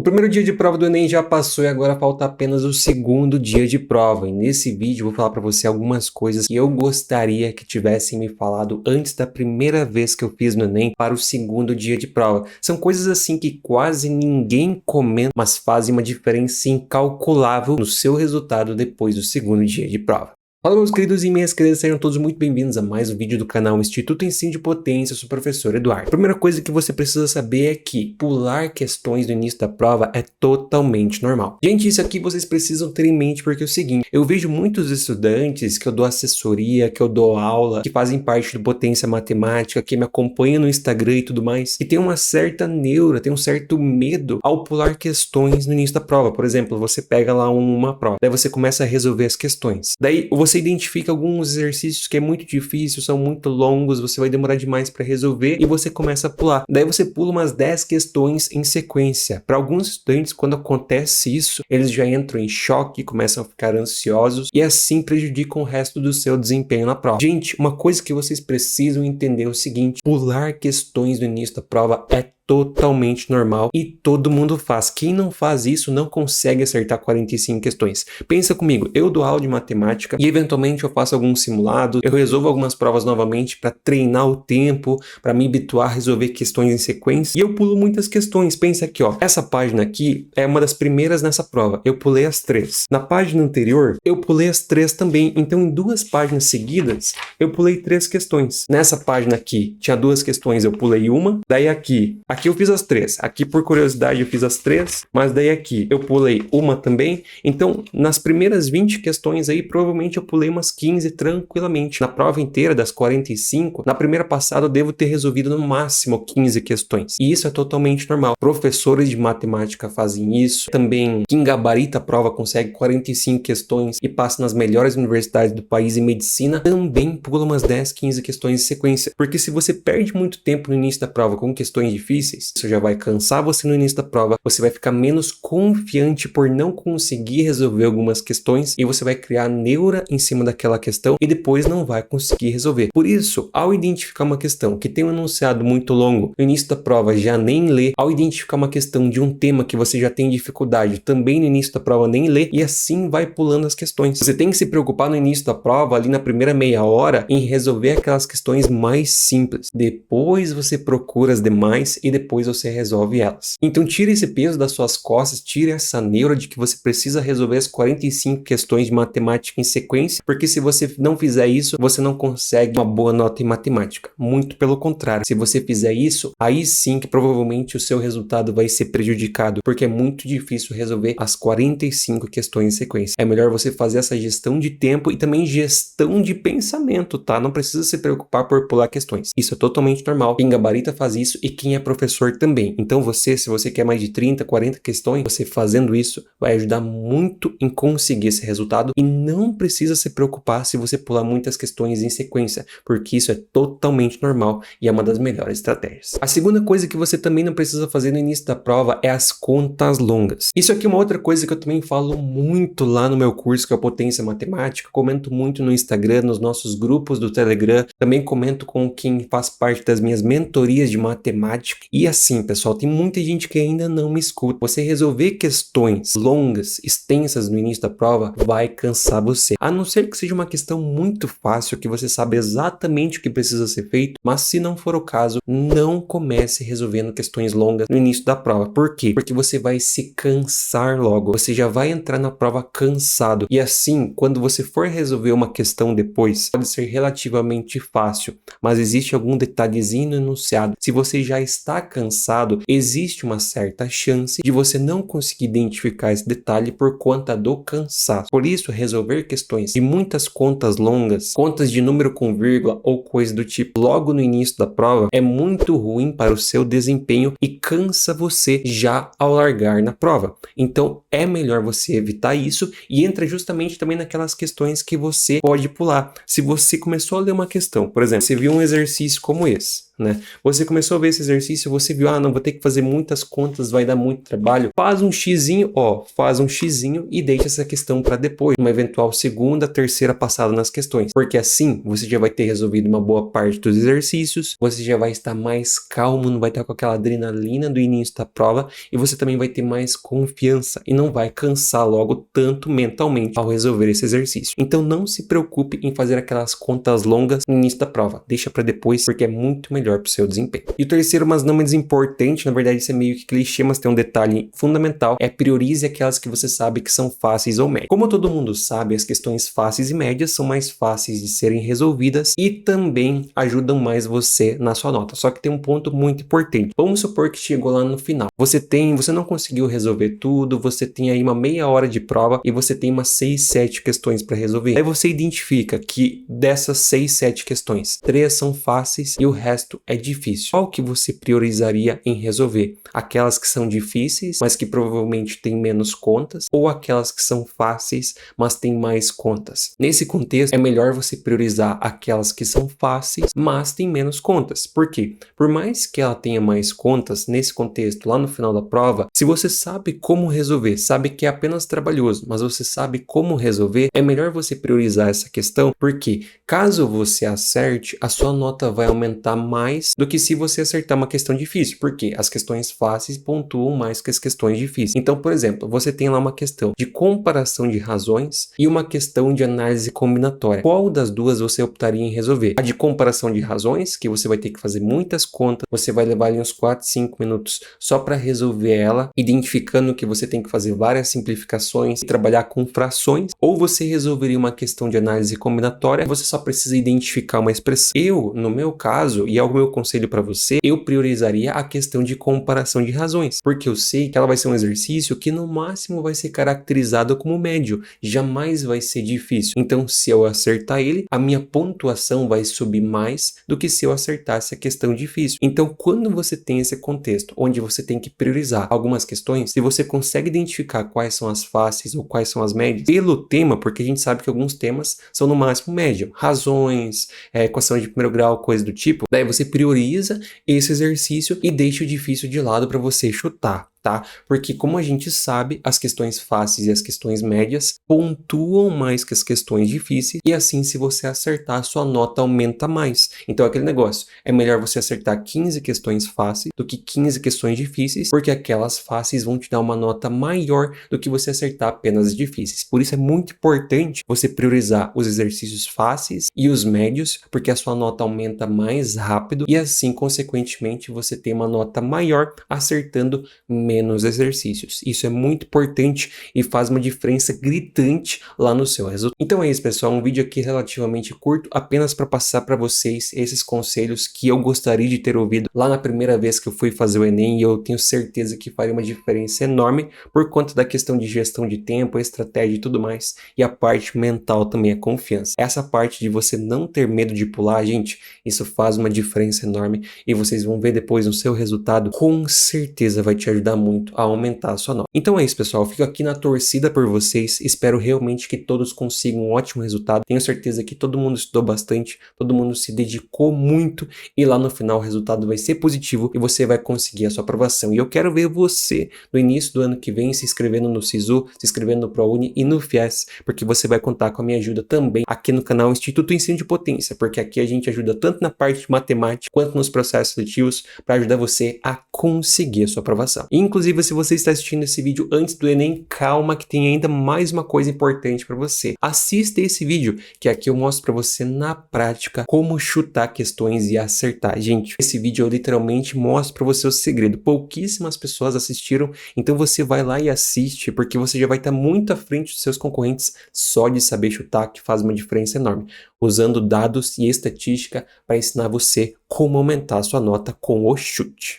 primeiro dia de prova do Enem já passou e agora falta apenas o segundo dia de prova. E nesse vídeo eu vou falar para você algumas coisas que eu gostaria que tivessem me falado antes da primeira vez que eu fiz no Enem para o segundo dia de prova. São coisas assim que quase ninguém comenta, mas fazem uma diferença incalculável no seu resultado depois do segundo dia de prova. Fala, meus queridos e minhas queridas, sejam todos muito bem-vindos a mais um vídeo do canal Instituto Ensino de Potência. Eu sou o professor Eduardo. A primeira coisa que você precisa saber é que pular questões no início da prova é totalmente normal. Gente, isso aqui vocês precisam ter em mente porque é o seguinte, eu vejo muitos estudantes que eu dou assessoria, que eu dou aula, que fazem parte do Potência Matemática, que me acompanham no Instagram e tudo mais, que tem uma certa neura, tem um certo medo ao pular questões no início da prova. Por exemplo, você pega lá uma prova, daí você começa a resolver as questões. Daí você identifica alguns exercícios que é muito difícil, são muito longos, você vai demorar demais para resolver e você começa a pular. Daí você pula umas 10 questões em sequência. Para alguns estudantes, quando acontece isso, eles já entram em choque, começam a ficar ansiosos e assim prejudicam o resto do seu desempenho na prova. Gente, uma coisa que vocês precisam entender é o seguinte: pular questões no início da prova é totalmente normal e todo mundo faz. Quem não faz isso não consegue acertar 45 questões. Pensa comigo, eu dou aula de matemática e eventualmente eu faço alguns simulados, eu resolvo algumas provas novamente para treinar o tempo, para me habituar a resolver questões em sequência e eu pulo muitas questões. Pensa aqui, ó, essa página aqui é uma das primeiras nessa prova, eu pulei as 3. Na página anterior, eu pulei as 3 também, então em 2 páginas seguidas, eu pulei 3 questões. Nessa página aqui, tinha 2 questões, eu pulei uma, daí aqui eu fiz as 3, aqui por curiosidade eu fiz as 3, mas daí aqui eu pulei uma também, então nas primeiras 20 questões aí provavelmente eu pulei umas 15 tranquilamente. Na prova inteira das 45, na primeira passada eu devo ter resolvido no máximo 15 questões, e isso é totalmente normal. Professores de matemática fazem isso, também quem gabarita a prova consegue 45 questões e passa nas melhores universidades do país em medicina, também pula umas 10, 15 questões em sequência, porque se você perde muito tempo no início da prova com questões difíceis, isso já vai cansar você no início da prova, você vai ficar menos confiante por não conseguir resolver algumas questões e você vai criar neura em cima daquela questão e depois não vai conseguir resolver. Por isso, ao identificar uma questão que tem um enunciado muito longo, no início da prova já nem lê, ao identificar uma questão de um tema que você já tem dificuldade, também no início da prova nem lê e assim vai pulando as questões. Você tem que se preocupar no início da prova, ali na primeira meia hora, em resolver aquelas questões mais simples. Depois você procura as demais e depois você resolve elas. Então tire esse peso das suas costas, tire essa neura de que você precisa resolver as 45 questões de matemática em sequência, porque se você não fizer isso, você não consegue uma boa nota em matemática. Muito pelo contrário, se você fizer isso, aí sim que provavelmente o seu resultado vai ser prejudicado, porque é muito difícil resolver as 45 questões em sequência. É melhor você fazer essa gestão de tempo e também gestão de pensamento, tá? Não precisa se preocupar por pular questões. Isso é totalmente normal. Quem gabarita faz isso e quem é professor também. Então se você quer mais de 30, 40 questões, você fazendo isso vai ajudar muito em conseguir esse resultado e não precisa se preocupar se você pular muitas questões em sequência, porque isso é totalmente normal e é uma das melhores estratégias. A segunda coisa que você também não precisa fazer no início da prova é as contas longas. Isso aqui é uma outra coisa que eu também falo muito lá no meu curso, que é o Potência Matemática, comento muito no Instagram, nos nossos grupos do Telegram, também comento com quem faz parte das minhas mentorias de matemática. E assim, pessoal, tem muita gente que ainda não me escuta. Você resolver questões longas, extensas no início da prova, vai cansar você. A não ser que seja uma questão muito fácil, que você sabe exatamente o que precisa ser feito, mas se não for o caso, não comece resolvendo questões longas no início da prova. Por quê? Porque você vai se cansar logo. Você já vai entrar na prova cansado. E assim, quando você for resolver uma questão depois, pode ser relativamente fácil, mas existe algum detalhezinho no enunciado. Se você já está cansado, existe uma certa chance de você não conseguir identificar esse detalhe por conta do cansaço. Por isso, resolver questões de muitas contas longas, contas de número com vírgula ou coisa do tipo logo no início da prova é muito ruim para o seu desempenho e cansa você já ao largar na prova. Então é melhor você evitar isso e entra justamente também naquelas questões que você pode pular. Se você começou a ler uma questão, por exemplo, você viu um exercício como esse, né? Você começou a ver esse exercício, você viu, não, vou ter que fazer muitas contas, vai dar muito trabalho. Faz um xizinho, faz um xizinho e deixa essa questão para depois, uma eventual segunda, terceira passada nas questões. Porque assim, você já vai ter resolvido uma boa parte dos exercícios, você já vai estar mais calmo, não vai estar com aquela adrenalina do início da prova e você também vai ter mais confiança e não vai cansar logo tanto mentalmente ao resolver esse exercício. Então não se preocupe em fazer aquelas contas longas no início da prova, deixa para depois porque é muito melhor para o seu desempenho. E o terceiro, mas não menos importante, na verdade isso é meio que clichê, mas tem um detalhe fundamental, é priorize aquelas que você sabe que são fáceis ou médias. Como todo mundo sabe, as questões fáceis e médias são mais fáceis de serem resolvidas e também ajudam mais você na sua nota. Só que tem um ponto muito importante. Vamos supor que chegou lá no final. Você não conseguiu resolver tudo, você tem aí uma meia hora de prova e você tem umas 6, 7 questões para resolver. Aí você identifica que dessas 6, 7 questões, 3 são fáceis e o resto é difícil. Qual que você priorizaria em resolver? Aquelas que são difíceis, mas que provavelmente têm menos contas, ou aquelas que são fáceis, mas têm mais contas? Nesse contexto, é melhor você priorizar aquelas que são fáceis, mas têm menos contas. Por quê? Por mais que ela tenha mais contas, nesse contexto, lá no final da prova, se você sabe como resolver, sabe que é apenas trabalhoso, mas você sabe como resolver, é melhor você priorizar essa questão, porque caso você acerte, a sua nota vai aumentar mais do que se você acertar uma questão difícil, porque as questões fáceis pontuam mais que as questões difíceis. Então, por exemplo, você tem lá uma questão de comparação de razões e uma questão de análise combinatória. Qual das duas você optaria em resolver? A de comparação de razões, que você vai ter que fazer muitas contas, você vai levar ali uns 4, 5 minutos só para resolver ela, identificando que você tem que fazer várias simplificações e trabalhar com frações, ou você resolveria uma questão de análise combinatória, você só precisa identificar uma expressão. No meu caso, e é o meu conselho para você, eu priorizaria a questão de comparação de razões, porque eu sei que ela vai ser um exercício que no máximo vai ser caracterizado como médio, jamais vai ser difícil. Então, se eu acertar ele, a minha pontuação vai subir mais do que se eu acertasse a questão difícil. Então, quando você tem esse contexto, onde você tem que priorizar algumas questões, se você consegue identificar quais são as fáceis ou quais são as médias, pelo tema, porque a gente sabe que alguns temas são no máximo médio, razões, equação de primeiro grau, coisa do tipo, daí você prioriza esse exercício e deixa o difícil de lado para você chutar. Tá? Porque como a gente sabe, as questões fáceis e as questões médias pontuam mais que as questões difíceis e assim se você acertar, sua nota aumenta mais. Então aquele negócio, é melhor você acertar 15 questões fáceis do que 15 questões difíceis, porque aquelas fáceis vão te dar uma nota maior do que você acertar apenas as difíceis. Por isso é muito importante você priorizar os exercícios fáceis e os médios, porque a sua nota aumenta mais rápido e assim, consequentemente, você tem uma nota maior acertando menos exercícios. Isso é muito importante e faz uma diferença gritante lá no seu resultado. Então é isso, pessoal, um vídeo aqui relativamente curto, apenas para passar para vocês esses conselhos que eu gostaria de ter ouvido lá na primeira vez que eu fui fazer o Enem, e eu tenho certeza que faria uma diferença enorme por conta da questão de gestão de tempo, estratégia e tudo mais, e a parte mental também, a confiança. Essa parte de você não ter medo de pular, gente, isso faz uma diferença enorme e vocês vão ver depois no seu resultado, com certeza vai te ajudar muito a aumentar a sua nota. Então é isso, pessoal, eu fico aqui na torcida por vocês, espero realmente que todos consigam um ótimo resultado, tenho certeza que todo mundo estudou bastante, todo mundo se dedicou muito e lá no final o resultado vai ser positivo e você vai conseguir a sua aprovação. E eu quero ver você no início do ano que vem se inscrevendo no SISU, se inscrevendo no ProUni e no FIES, porque você vai contar com a minha ajuda também aqui no canal Instituto Ensino de Potência, porque aqui a gente ajuda tanto na parte de matemática quanto nos processos seletivos para ajudar você a conseguir a sua aprovação. Inclusive, se você está assistindo esse vídeo antes do Enem, calma que tem ainda mais uma coisa importante para você. Assista esse vídeo, que aqui eu mostro para você na prática como chutar questões e acertar. Gente, esse vídeo eu literalmente mostro para você o segredo. Pouquíssimas pessoas assistiram, então você vai lá e assiste, porque você já vai estar muito à frente dos seus concorrentes só de saber chutar, que faz uma diferença enorme, usando dados e estatística para ensinar você como aumentar a sua nota com o chute.